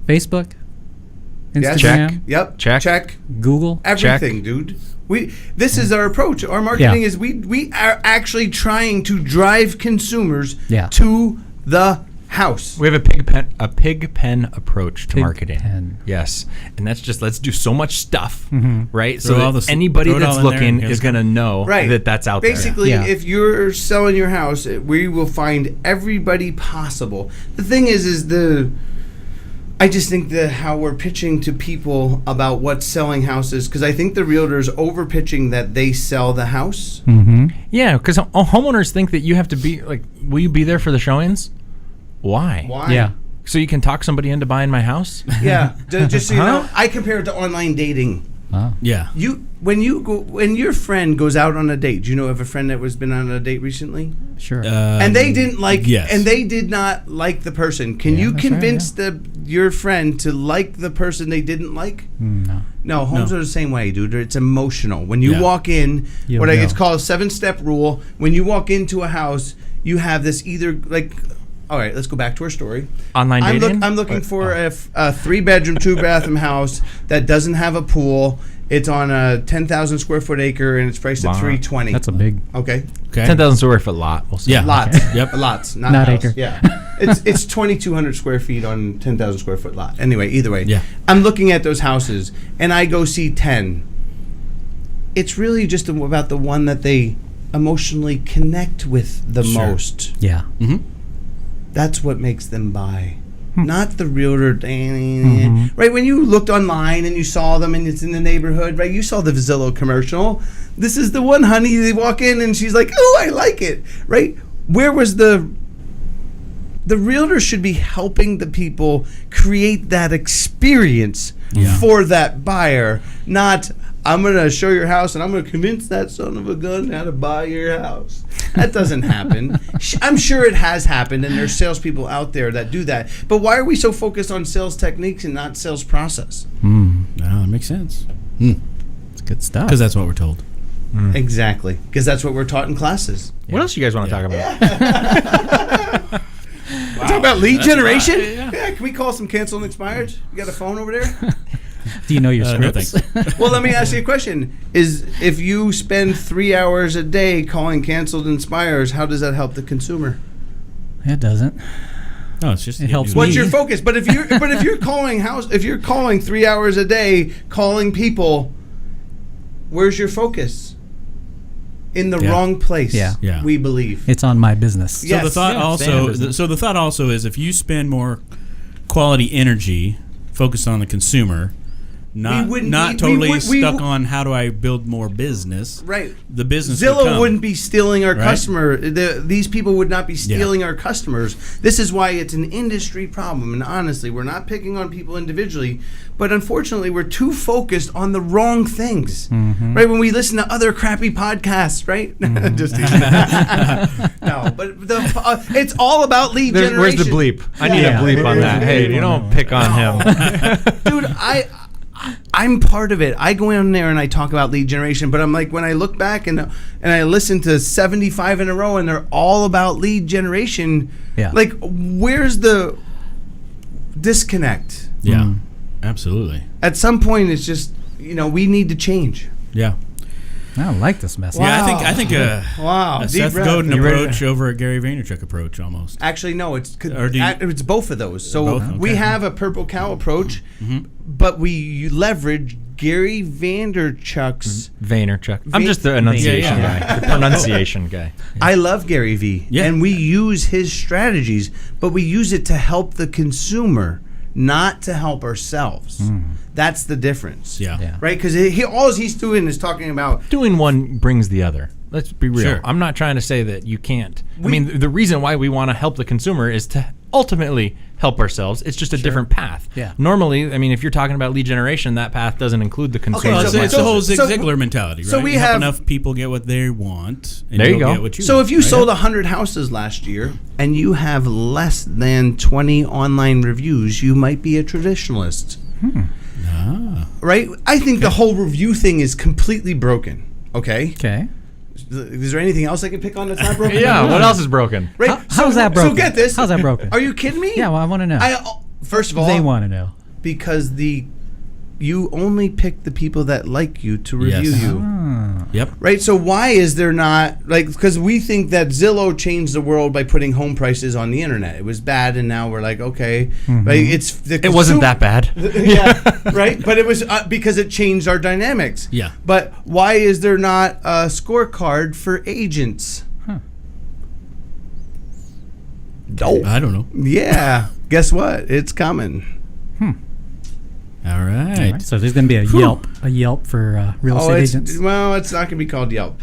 Facebook, Yes. Instagram, Check. Yep. Check. Check. Google. Everything, dude. This is our approach. Our marketing Yeah. is we are actually trying to drive consumers Yeah. to the house. We have a pig pen approach to Pig marketing. pen. Yes, and that's just let's do so much stuff, right? Throw So all that the- anybody throw it that's all in there looking and is going to know Right. that that's out Basically, Yeah. if you're selling your house, we will find everybody possible. The thing is I just think that how we're pitching to people about what's selling houses, because I think the realtors over pitching that they sell the house. Mm-hmm. Yeah, because homeowners think that you have to be like, will you be there for the showings? Why? Why? Yeah. So you can talk somebody into buying my house? Yeah. Just so you know, I compare it to online dating. Yeah. When your friend goes out on a date, do you know of a friend that was been on a date recently? Sure. And they didn't like, yes. and they did not like the person. Can you that's right, convince your friend to like the person they didn't like? No. No, homes No. are the same way, dude. It's emotional. When you Yeah. walk in, You'll it's know. called a 7-step rule. When you walk into a house, you have this either like. All right, let's go back to our story. Online dating? I'm looking for a 3-bedroom, 2-bathroom house that doesn't have a pool. It's on a 10,000 square foot acre and it's priced at Wow. $320. That's a big. Okay. Okay. 10,000 square foot lot. We'll see. Yeah. Lots. Yep. Lots. Not Not house. acre. Yeah. It's 2,200 square feet on 10,000 square foot lot. Anyway, either way. Yeah. I'm looking at those houses and I go see 10. It's really just about the one that they emotionally connect with the Sure. most. Yeah. Mm-hmm. That's what makes them buy. Not the realtor. Mm-hmm. Right, when you looked online and you saw them and it's in the neighborhood, right, you saw the Zillow commercial. This is the one, honey. They walk in and she's like, oh, I like it. Right? Where was the realtor should be helping the people create that experience for that buyer, not I'm going to show your house and I'm going to convince that son of a gun how to buy your house. That doesn't happen. I'm sure it has happened and there's salespeople out there that do that. But why are we so focused on sales techniques and not sales process? No, that makes sense. It's good stuff. Because that's what we're told. Exactly. Because that's what we're taught in classes. What else you guys want to talk about? Talk about lead generation? Yeah. Can we call some cancel and expired? You got a phone over there? Do you know your No, scripts? thanks. Well, let me ask you a question. Is if you spend 3 hours a day calling canceled inspires, how does that help the consumer? It doesn't. No, it's just It helps What's me. your focus? But if you're calling 3 hours a day, calling people, where's your focus? In the Yeah. wrong place. Yeah. We believe. It's on my business. Yeah. So the thought Yeah, stay in also, business. so the thought also is if you spend more quality energy focused on the consumer, not wouldn't not be- totally we stuck on how do I build more business. Right. The business would Zillow come. wouldn't be stealing our Right. customer. These people would not be stealing our customers. This is why it's an industry problem. And honestly, we're not picking on people individually, but unfortunately, we're too focused on the wrong things. Right? When we listen to other crappy podcasts, right? Just teasing. No, but it's all about lead generation. Where's the bleep? I need Yeah. a bleep on that. Hey, you don't pick on him. Dude, I'm part of it. I go in there and I talk about lead generation, but I'm like, when I look back and I listen to 75 in a row and they're all about lead generation, Yeah. like, where's the disconnect? Yeah, absolutely. At some point, it's just, we need to change. Yeah. I don't like this message. Yeah, I think Wow. a Deep Seth breath. Godin You ready approach over a Gary Vaynerchuk approach almost. Actually, no, it's both of those. So Both? we Okay. have a purple cow approach, but we leverage Gary Vaynerchuk's. Vaynerchuk. I'm just the enunciation Yeah, guy, the pronunciation guy. I love Gary V. Yeah. And we use his strategies, but we use it to help the consumer, not to help ourselves. That's the difference. Yeah. Yeah. Right? Because all he's doing is talking about. Doing one brings the other. Let's be real. Sure. I'm not trying to say that you can't. I mean, the reason why we want to help the consumer is to ultimately help ourselves. It's just a different path. Yeah. Normally, I mean, if you're talking about lead generation, that path doesn't include the consumer. Well, Okay, it's, so- it's the whole Zig so- Ziglar mentality, right? so we You help have- enough people get what they want, and There you you'll go. get what you So want. if you sold 100 houses last year and you have less than 20 online reviews, you might be a traditionalist. Right? I think the whole review thing is completely broken. Okay? Okay. Is there anything else I can pick on that's not broken? Yeah. What else is broken? Right? How's that broken? So get this. How's that broken? Are you kidding me? Yeah, well, I want to know. First of all, They want to know. because you only pick the people that like you to review Yes. you. Yep. Right? So why is there not, because we think that Zillow changed the world by putting home prices on the internet. It was bad, and now we're like, okay. Right? It wasn't that bad. Yeah, right? But it was because it changed our dynamics. Yeah. But why is there not a scorecard for agents? I don't know. Yeah. Guess what? It's coming. All right. So there's going to be a Yelp for real estate agents. Well, it's not going to be called Yelp.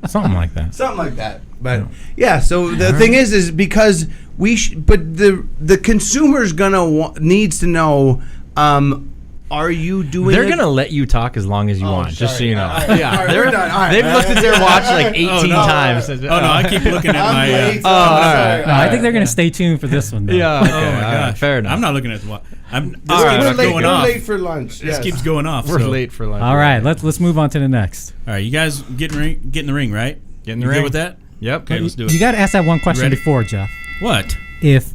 Something like that. Something like that. But yeah, so the thing is because but the consumer's needs to know, are you doing They're going to let you talk as long as you want, just so you know. We're done. They've looked at their watch like 18 times. Oh, no, I keep looking at my... late. No, I think they're going to stay tuned for this one, though. Yeah, okay. Oh, my All right, gosh. fair enough. I'm not looking at the watch. This We're keeps going off. late for lunch. This keeps going off. We're so. late for lunch. All right, let's move on to the next. All right, you guys get in the ring, right? Get in the You ring. good with that? Yep. Okay, let's do it. You got to ask that one question Ready? before, Jeff. What? If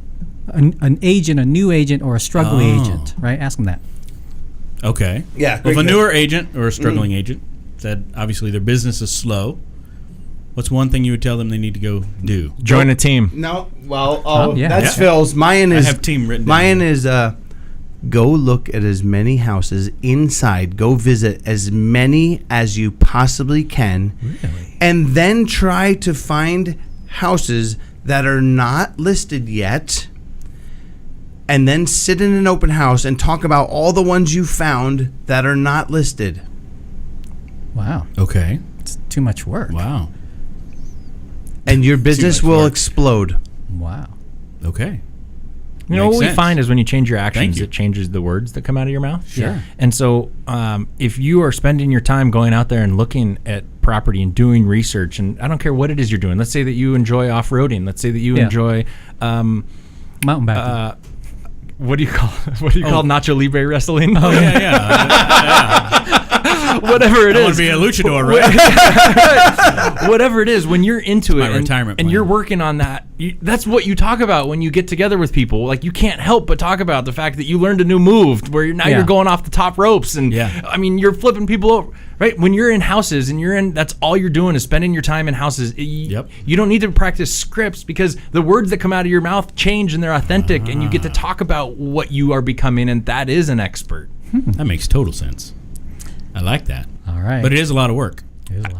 an agent, a new agent, or a struggling agent, right? Ask them that. Okay. Yeah, Well, if a great newer agent or a struggling agent said obviously their business is slow, what's one thing you would tell them they need to go do? Join a team. No, well, yeah. that's Yeah. Phil's. Mine is. I have team written down Mine here. is go look at as many houses inside. Go visit as many as you possibly can, Really? and then try to find houses that are not listed yet. And then sit in an open house and talk about all the ones you found that are not listed. Wow, Okay. it's too much work. Wow. And your business much will work. explode. Wow. Okay. You know Makes what we sense. find is when you change your actions, you. it changes the words that come out of your mouth. Sure. And so, if you are spending your time going out there and looking at property and doing research, and I don't care what it is you're doing. Let's say that you enjoy off-roading. Let's say that you Yeah. enjoy, Mountain biking. what do you call Nacho Libre wrestling? Oh, yeah. Whatever it I is. want to be a luchador, right? Whatever it is, when you're into my it retirement and plan. you're working on that, that's what you talk about when you get together with people. Like, you can't help but talk about the fact that you learned a new move where now Yeah. you're going off the top ropes. And Yeah. I mean, you're flipping people over, right? When you're in houses and that's all you're doing is spending your time in houses. Yep. You don't need to practice scripts because the words that come out of your mouth change and they're authentic, and you get to talk about what you are becoming, and that is an expert. That makes total sense. I like that. All right. But it is a lot of work.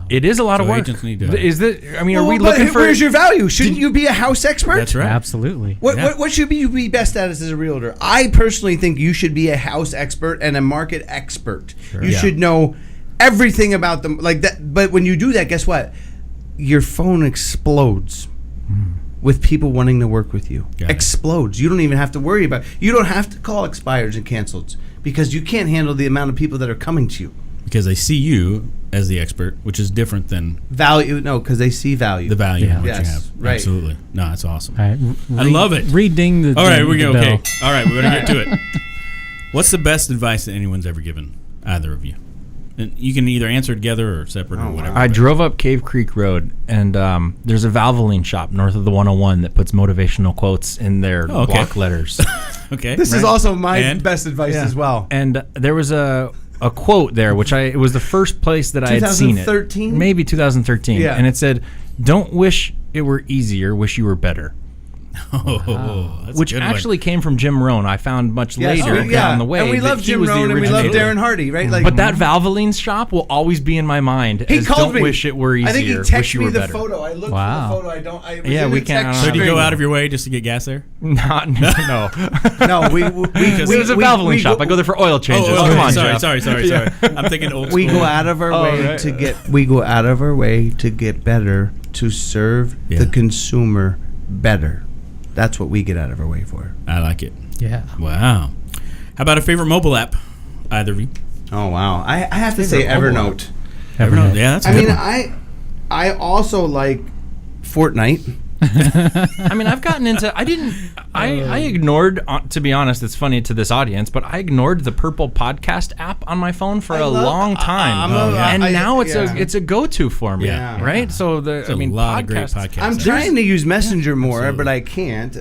It is a lot of So work. agents need to- Is that? I mean, are Well, we but looking for? Where's your value? Shouldn't you be a house expert? That's right. Absolutely. What should you be best at as a realtor? I personally think you should be a house expert and a market expert. You Yeah. should know everything about them like that. But when you do that, guess what? Your phone explodes with people wanting to work with you. Got it. Explodes. You don't even have to worry about. You don't have to call expireds and canceleds because you can't handle the amount of people that are coming to you. Because they see you as the expert, which is different than Value, no, because they see value. the value Yeah. in what Yes, you have. right. Absolutely. No, that's awesome. All right. I love it. Reding the. All right, we the go. bell. Okay. All right, we're going to get to it. What's the best advice that anyone's ever given, either of you? And you can either answer together or separate or whatever. I but- drove up Cave Creek Road, and there's a Valvoline shop north of the 101 that puts motivational quotes in their Oh, okay. block letters. Okay. This is right. also my And? best advice as well. And there was a quote there, which it was the first place that I had seen it. 2013? Maybe 2013. Yeah. And it said, "Don't wish it were easier, wish you were better." Oh, that's a Which good one. actually came from Jim Rohn. I found much later down the way. And we that love he Jim was the Rohn and we love originator. Darren Hardy, right? Like, But that Valvoline shop will always be in my mind. he as called don't me. wish it were easier. I think he wish texted you me were the better. photo. I looked Wow. for the photo. I don't. I was Yeah, in we the can't- text So do you string. go out of your way just to get gas there? Not no. No, we It was a Valvoline shop. I go there for oil changes. Oh, Come okay. on, sorry, Jeff. sorry. I'm thinking old school. We go out of our way right. to get. We go out of our way to get better to serve Yeah. the consumer better. That's what we get out of our way for. I like it. Yeah. Wow. How about a favorite mobile app? Either of you? Oh wow! I have to say Favorite mobile Evernote. Evernote. Yeah, that's a I good mean, one. I also like Fortnite. I mean, I've gotten into. I ignored. To be honest, it's funny to this audience, but I ignored the Purple Podcast app on my phone for a long time, and now it's a go-to for me. Yeah. Right. So There's a lot of great podcasts. I'm trying to use Messenger more, but I can't.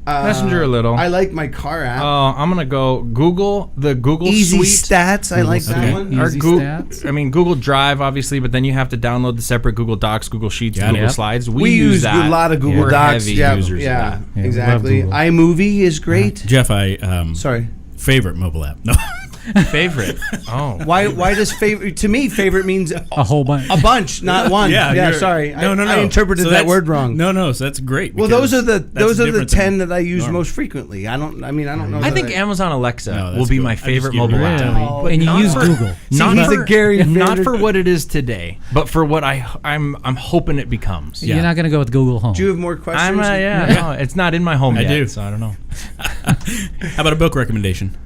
Messenger a little. I like my car app. I'm gonna go Google Easy Suite. Stats. I like that Okay. one. Or Easy Google, Stats. I mean Google Drive, obviously, but then you have to download the separate Google Docs, Google Sheets, Got Google it. Slides. We use that. a lot of Google We're Docs. heavy Yeah, users of that. Yeah, exactly. love Google. iMovie is great. Jeff, Sorry. favorite mobile app. No. Favorite. Oh. Why does favorite? To me, favorite means A whole bunch. a bunch, not one. Yeah, Sorry. No. I interpreted So that that's- word wrong. No. So that's great. Well, because those are that's the different 10 than that I use normal. most frequently. I don't know. I think Amazon Alexa No, that's will be cool. my I just favorite give you mobile a app. hard time. And you Not use for- Google. Not he's for a Gary not Vaynerchuk. for what it is today, but for what I'm hoping it becomes. Yeah. You're not going to go with Google Home. Do you have more questions? No, it's not in my home I yet, do. so I don't know. How about a book recommendation?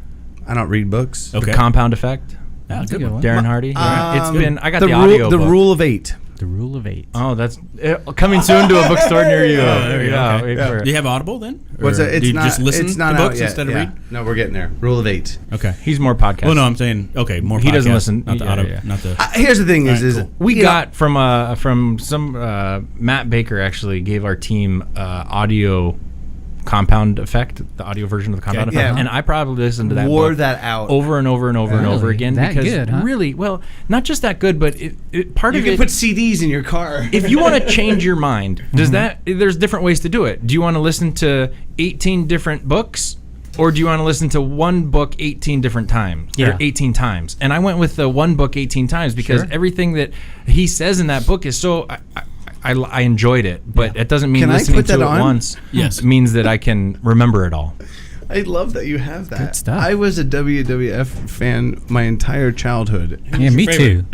I don't read books. Okay. The Compound Effect, That's a good one. Darren Hardy. I got the rule, audio The book. Rule of 8. The Rule of 8. Oh, that's coming soon to a bookstore near you. there you go. Yeah, Okay. wait for it. Do you have Audible then? What's Or it? It's do you not. just listen it's not to out books yet. instead of Yeah. read? No, we're getting there. Rule of 8. Okay. He's more podcast. Well, no, I'm saying more. He doesn't podcasts, listen. Not the Yeah, audio. yeah. Not the. Here's the thing: All is right, cool. We got from some Matt Baker actually gave our team audio Compound Effect, the audio version of the Compound Okay. Effect, Yeah. and I probably listened to that wore book that out. over and over and over and over Really? again That because good, huh? really, well, not just that good, but it part You of can it. put CDs in your car. If you want to change your mind, there's different ways to do it. Do you want to listen to 18 different books, or do you want to listen to one book 18 different times Yeah. or 18 times? And I went with the one book 18 times because Sure. everything that he says in that book is so I enjoyed it, but it doesn't mean Can I listening put to that it on? once Yes. means that I can remember it all. I love that you have that. Good stuff. I was a WWF fan my entire childhood. Yeah, me favorite? too.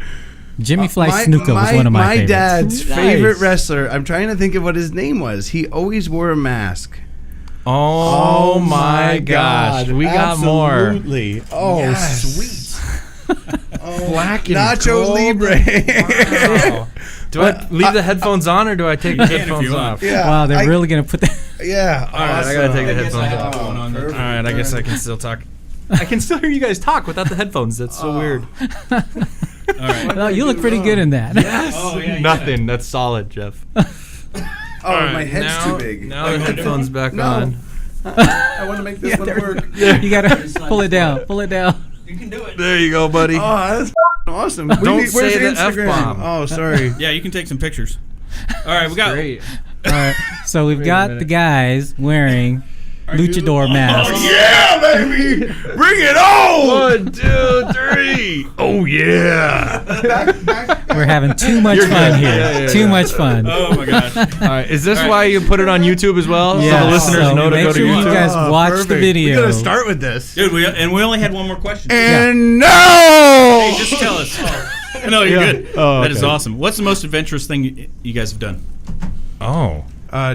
Jimmy Fly Snuka was one of my favorites. dad's Nice. favorite wrestler. I'm trying to think of what his name was. He always wore a mask. Oh, my gosh, we got more. Absolutely. Oh, Yes. sweet. Black and Nacho gold. Libre. Wow. Do I leave the headphones on or do I take the can if headphones you want. off? Yeah. Wow, they're really going to put that. Yeah. All right, I gotta take the headphones off. Oh, Going on there. perfect. All right, I guess I can still talk. I can still hear you guys talk without the headphones. That's so weird. All right. Well, you look pretty good in that. Yes. Oh, yeah, you Nothing. That's solid, Jeff. Oh, my head's now, too big. Now the headphones back No. on. I want to make this one work. You got to pull it down. Pull it down. You can do it. There you go, buddy. Oh, that's awesome. Don't say where's the Instagram? F-bomb. Oh, sorry. Yeah, you can take some pictures. All right, we got. Great. All right. So we've Wait a got minute. the guys wearing luchador masks. Yeah, baby. Bring it on. 1, 2, 3. Oh yeah. We're having too much fun here. Yeah, Too much fun. Oh my gosh. All right. Is this why you put it on YouTube as well? Yeah, So the listeners so know to make go to sure you YouTube. guys watch the perfect. video. We gotta start with this. Dude, we only had one more question. And Hey, no. just tell us. No, you're Yeah. good. Oh, That is okay. awesome. What's the most adventurous thing you guys have done? Oh.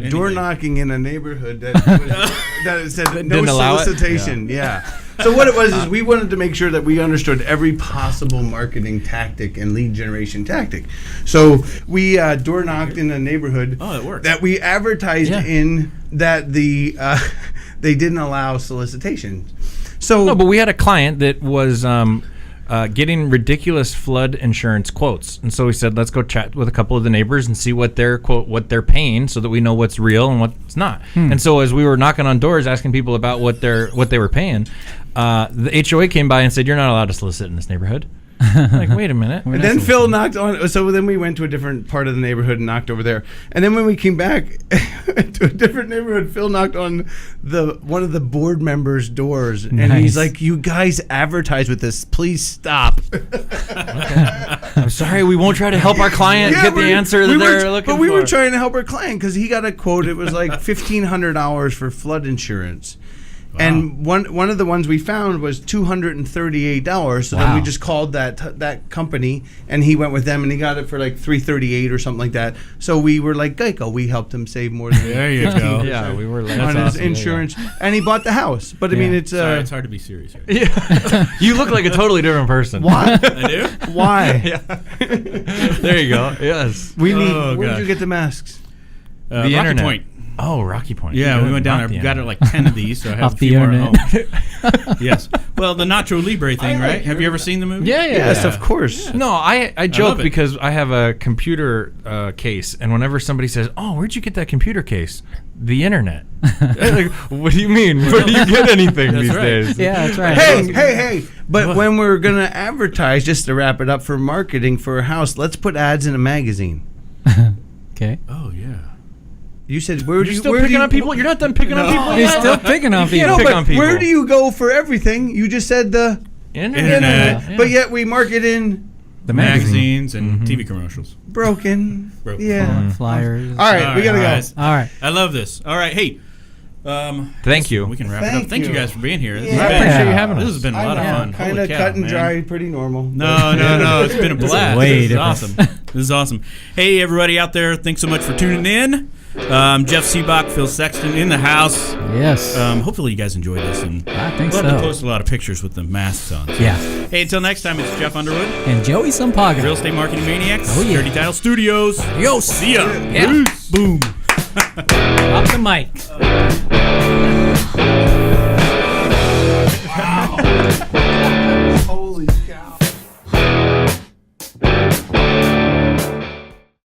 Door knocking in a neighborhood that said no Didn't allow it? solicitation. Yeah. So what it was is we wanted to make sure that we understood every possible marketing tactic and lead generation tactic. So we door knocked in a neighborhood Oh, it worked. that we advertised Yeah. in that they didn't allow solicitation. So No, but we had a client that was getting ridiculous flood insurance quotes, and so we said, let's go chat with a couple of the neighbors and see what they're what they're paying, so that we know what's real and what's not. And so as we were knocking on doors asking people about what they were paying, the HOA came by and said, "You're not allowed to solicit in this neighborhood." Like, wait a minute. And then Phil knocked on. So then we went to a different part of the neighborhood and knocked over there. And then when we came back to a different neighborhood, Phil knocked on one of the board members' doors, and he's Nice. like, "You guys advertise with this. Please stop." I'm sorry, we won't try to help our client get the answer that they're looking for. But we were trying to help our client because he got a quote. It was like $1,500 for flood insurance. And one of the ones we found was $238. So then we Wow. just called that company, and he went with them, and he got it for like $338 or something like that. So we were like Geico. We helped him save more than There you go. Yeah, we were like, on that's his awesome. insurance, and he bought the house. But I mean, Yeah. it's Sorry, it's hard to be serious here. Yeah. You look like a totally different person. why? I do? Why? There you go. Yes. We need. Oh, Where did gosh. you get the masks? The Rocky internet. Point. Oh, Rocky Point. Yeah, You we went down not there. the Got internet. like 10 of these, so I have Off a the few more at internet. home. Yes. Well, the Nacho Libre thing, right? Have you ever seen the movie? Yeah, yeah. Yes, yeah. of course. No, I love joke it. because I have a computer case, and whenever somebody says, "Oh, where'd you get that computer case?" The internet. Like, what do you mean? Where do you get anything That's these right. days? Yeah, that's right. Hey! But when we're gonna advertise, just to wrap it up for marketing for a house, let's put ads in a magazine. Okay. Oh, yeah. You said where do You're you still where picking do you, on people. You're not done picking on people He's yet? still picking on You people. can't pick on people. Where do you go for everything? You just said the Internet. But yet we market in The magazine. magazines and TV commercials. broken. Broken. Yeah. Flyers. All right, we gotta go. guys. All right. I love this. All right, hey. Thank you. We can wrap it Thank up. Thank you you. guys for being here. This Yeah. has I been- appreciate you having This us. has been a lot of fun. Kind Holy of cow, cut and man. dry, pretty normal. No. It's been a blast. way This is different. awesome. This is awesome. Hey, everybody out there, thanks so much for tuning in. Jeff Sibbach, Phil Sexton in the house. Yes. Hopefully you guys enjoyed this. And I think we'll have to so. post a lot of pictures with the masks on. So. Yeah. Hey, until next time, it's Jeff Underwood, And Joey Sampaga. Real Estate Marketing Maniacs, Oh, yeah. Security Title Studios. Yo. See ya. Yeah. Boom. Drop the mic.